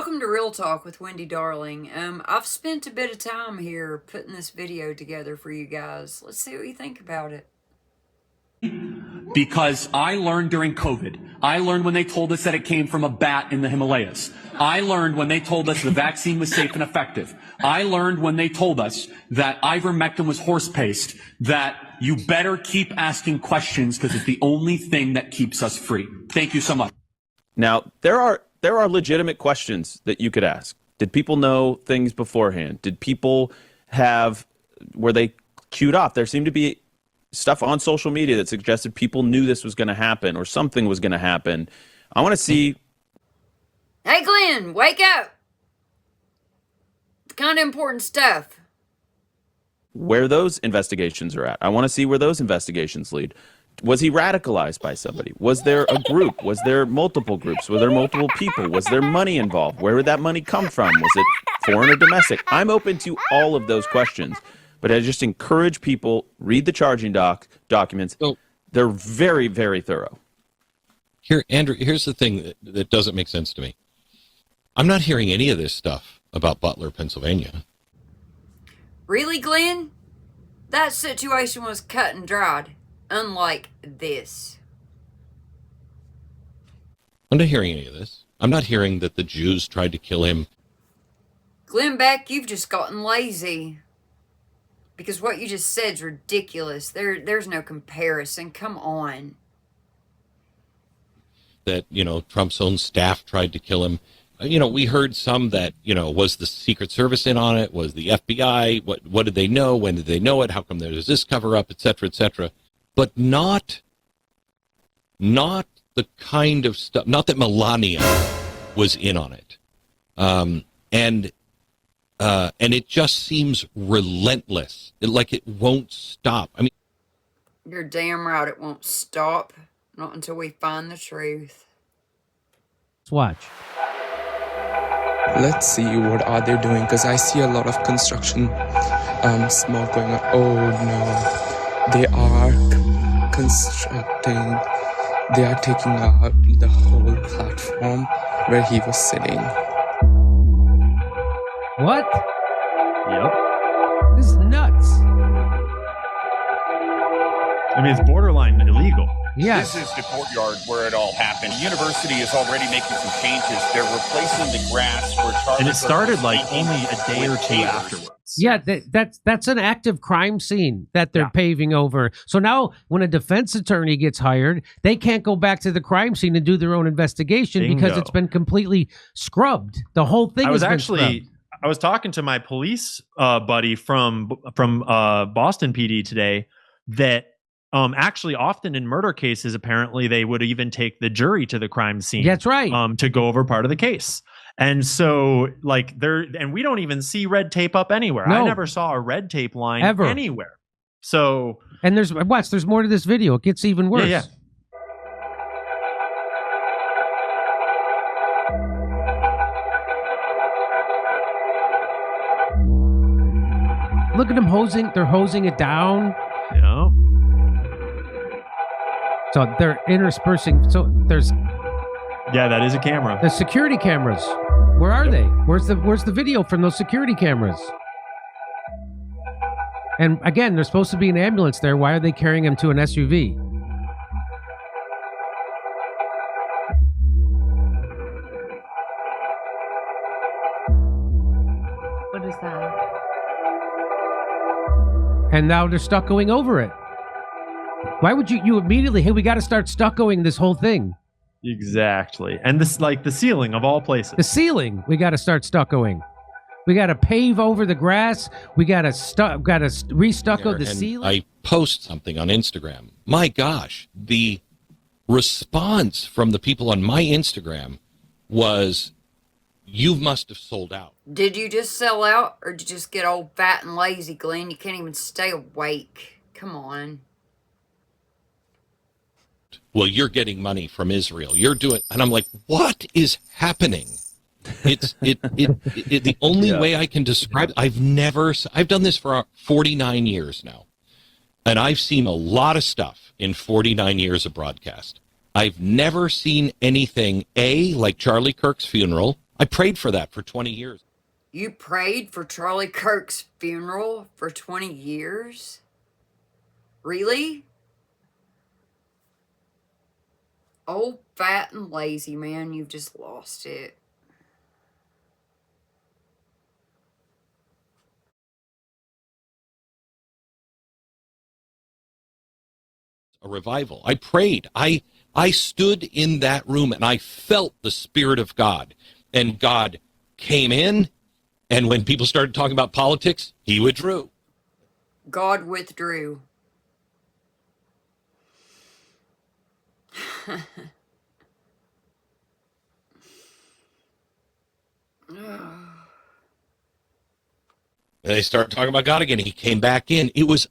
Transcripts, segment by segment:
Welcome to Real Talk with Wendy Darling. I've spent a bit of time here putting this video together for you guys. Let's see what you think about it. Because I learned during COVID. I learned when they told us that it came from a bat in the Himalayas. I learned when they told us the vaccine was safe and effective. I learned when they told us that ivermectin was horse paste, that you better keep asking questions because it's the only thing that keeps us free. Thank you so much. Now, there are legitimate questions that you could ask. Did people know things beforehand? Did people were they queued off? There seemed to be stuff on social media that suggested people knew this was going to happen or something was going to happen. I want to see. Hey, Glenn, wake up. It's kind of important stuff. Where those investigations are at. I want to see where those investigations lead. Was he radicalized by somebody? Was there a group? Was there multiple groups? Were there multiple people? Was there money involved? Where would that money come from? Was it foreign or domestic? I'm open to all of those questions, but I just encourage people, read the charging documents. So, they're very, very thorough. here, Andrew, here's the thing that doesn't make sense to me. I'm not hearing any of this stuff about Butler, Pennsylvania. Really, Glenn? That situation was cut and dried, unlike this. I'm not hearing any of this. I'm not hearing that the Jews tried to kill him. Glenn Beck, you've just gotten lazy. Because what you just said is ridiculous. There's no comparison. Come on. That, Trump's own staff tried to kill him. We heard some that, was the Secret Service in on it? Was the FBI? What did they know? When did they know it? How come there's this cover-up, et cetera, et cetera? But not the kind of stuff, not that Melania was in on it. And it just seems relentless. Like it won't stop. I mean, You're damn right it won't stop. Not until we find the truth. Let's watch. Let's see what are they doing, because I see a lot of construction smoke going on. Oh no, they are constructing. They are taking out the whole platform where he was sitting. What? Yep. This is nuts. I mean, it's borderline illegal. Yes. This is the courtyard where it all happened. The university is already making some changes. They're replacing the grass where Charlie. And it started like only a day or two afterwards. Yeah, that's an active crime scene that they're paving over. So now when a defense attorney gets hired, they can't go back to the crime scene and do their own investigation because it's been completely scrubbed. The whole thing has been scrubbed. I was talking to my police buddy from Boston PD today that actually often in murder cases, apparently they would even take the jury to the crime scene. That's right. To go over part of the case. And so and we don't even see red tape up anywhere. No. I never saw a red tape line Ever. anywhere. So, And there's more to this video. It gets even worse. yeah. Look at them hosing. They're hosing it down. Yeah. So they're interspersing. So there's Yeah, that is a camera. the security cameras. Where are they? Where's the video from those security cameras? And again, there's supposed to be an ambulance there. Why are they carrying him to an SUV? What is that? And now they're stuccoing over it. Why would you immediately, hey, we got to start stuccoing this whole thing. Exactly. And this, like the ceiling of all places. The ceiling, we got to start stuccoing. We got to pave over the grass. We got to restucco the and ceiling. I post something on Instagram. My gosh, the response from the people on my Instagram was, "You must have sold out." Did you just sell out, or did you just get old fat and lazy, Glenn? You can't even stay awake. Come on. Well, you're getting money from Israel. You're doing, and I'm like, what is happening? It's the only way I can describe it. I've done this for 49 years now, and I've seen a lot of stuff in 49 years of broadcast. I've never seen anything like Charlie Kirk's funeral. I prayed for that for 20 years. You prayed for Charlie Kirk's funeral for 20 years? Really? Old, fat, and lazy, man. You've just lost it. A revival. I prayed. I stood in that room and I felt the Spirit of God. And God came in, and when people started talking about politics, he withdrew. God withdrew. And they started talking about God again. He came back in. It was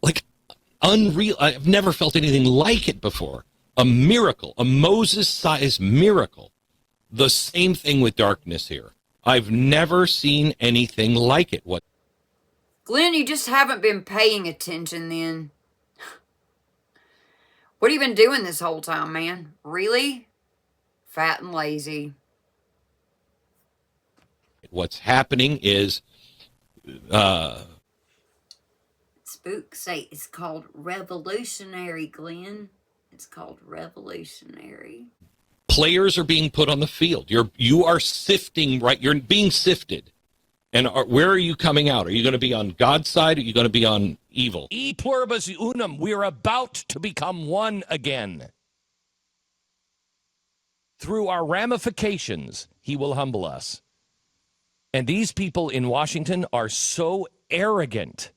like unreal. I've never felt anything like it before. A miracle, a Moses-sized miracle. The same thing with darkness here. I've never seen anything like it. What? Glenn, you just haven't been paying attention then. What have you been doing this whole time, man? Really? Fat and lazy. What's happening is Spooks say it's called revolutionary, Glenn. It's called revolutionary. Players are being put on the field. You are sifting, right? You're being sifted. And where are you coming out? Are you going to be on God's side? Or are you going to be on evil? E pluribus unum. We're about to become one again. Through our ramifications, he will humble us. And these people in Washington are so arrogant.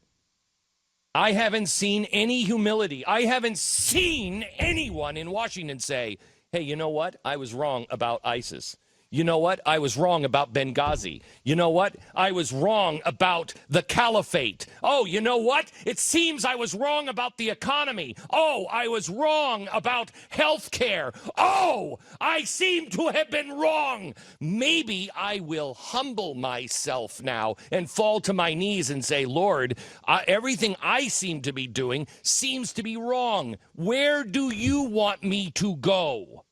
I haven't seen any humility. I haven't seen anyone in Washington say, hey, you know what? I was wrong about ISIS. You know what? I was wrong about Benghazi. You know what? I was wrong about the caliphate. Oh, you know what? It seems I was wrong about the economy. Oh, I was wrong about health care. Oh, I seem to have been wrong. Maybe I will humble myself now and fall to my knees and say, Lord, everything I seem to be doing seems to be wrong. Where do you want me to go?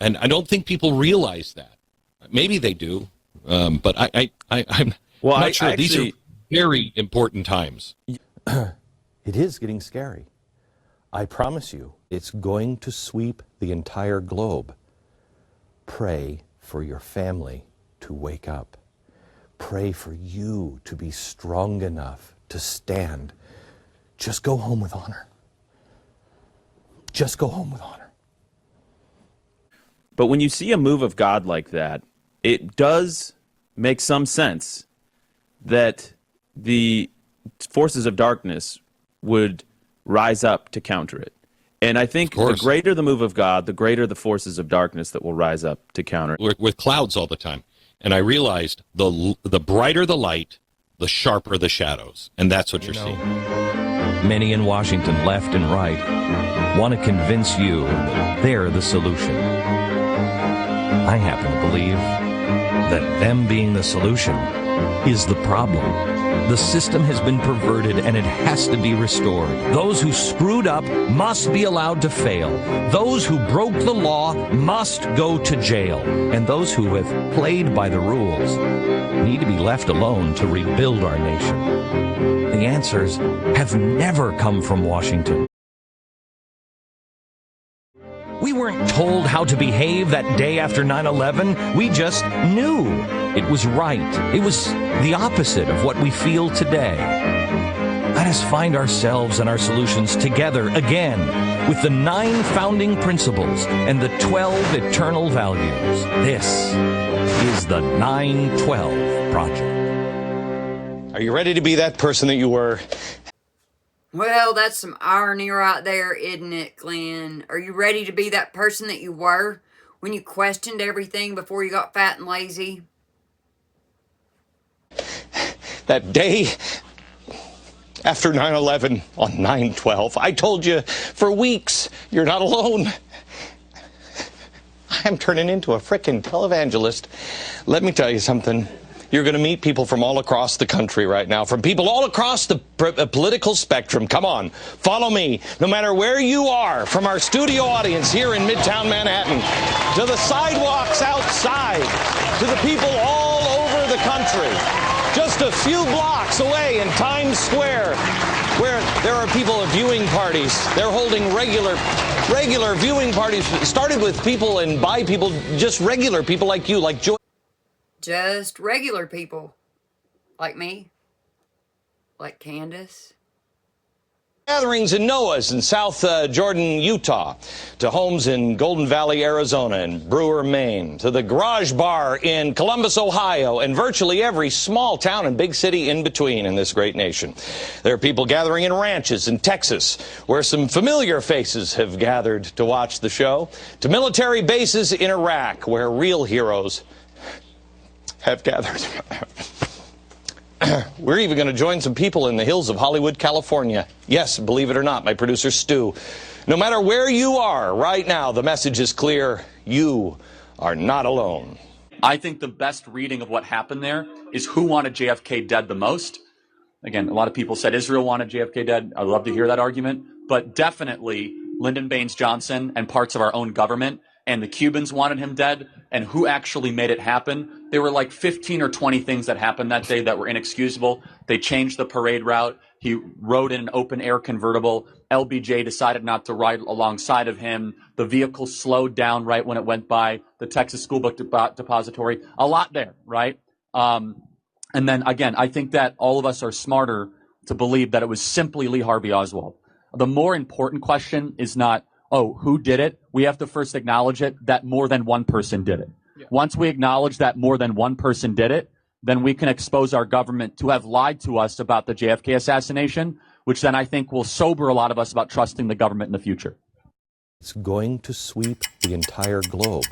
And I don't think people realize that. Maybe they do, but I'm not sure. These are very important times. It is getting scary. I promise you, it's going to sweep the entire globe. Pray for your family to wake up. Pray for you to be strong enough to stand. Just go home with honor. Just go home with honor. But when you see a move of God like that, it does make some sense that the forces of darkness would rise up to counter it. And I think the greater the move of God, the greater the forces of darkness that will rise up to counter it. We're with clouds all the time. And I realized the brighter the light, the sharper the shadows. And that's what you're seeing. Many in Washington, left and right, want to convince you that they're the solution. I happen to believe that them being the solution is the problem. The system has been perverted and it has to be restored. Those who screwed up must be allowed to fail. Those who broke the law must go to jail. And those who have played by the rules need to be left alone to rebuild our nation. The answers have never come from Washington. We weren't told how to behave that day after 9/11. We just knew it was right. It was the opposite of what we feel today. Let us find ourselves and our solutions together again with the 9 founding principles and the 12 eternal values. This is the 9/12 Project. Are you ready to be that person that you were? Well, that's some irony right there, isn't it, Glenn? Are you ready to be that person that you were when you questioned everything before you got fat and lazy? That day after 9/11 on 9/12, I told you for weeks, you're not alone. I'm turning into a frickin' televangelist. Let me tell you something. You're going to meet people from all across the country right now, from people all across the political spectrum. Come on, follow me. No matter where you are, from our studio audience here in Midtown Manhattan, to the sidewalks outside, to the people all over the country, just a few blocks away in Times Square, where there are people at viewing parties. They're holding regular viewing parties, started with people and by people, just regular people like you, like Joy. Just regular people like me, like Candace. Gatherings in Noah's in South Jordan, Utah, to homes in Golden Valley, Arizona, and Brewer, Maine, to the Garage Bar in Columbus, Ohio, and virtually every small town and big city in between in this great nation. There are people gathering in ranches in Texas, where some familiar faces have gathered to watch the show, to military bases in Iraq, where real heroes have gathered. We're even going to join some people in the hills of Hollywood, California. Yes, believe it or not, my producer Stu. No matter where you are right now, the message is clear. You are not alone. I think the best reading of what happened there is who wanted JFK dead the most. Again, a lot of people said Israel wanted JFK dead. I'd love to hear that argument. But definitely Lyndon Baines Johnson and parts of our own government, and the Cubans wanted him dead. And who actually made it happen? There were like 15 or 20 things that happened that day that were inexcusable. They changed the parade route. He rode in an open-air convertible. LBJ decided not to ride alongside of him. The vehicle slowed down right when it went by the Texas School Book Depository. A lot there, right? And then, again, I think that all of us are smarter to believe that it was simply Lee Harvey Oswald. The more important question is not, oh, who did it? We have to first acknowledge it that more than one person did it. Yeah. Once we acknowledge that more than one person did it, then we can expose our government to have lied to us about the JFK assassination, which then I think will sober a lot of us about trusting the government in the future. It's going to sweep the entire globe.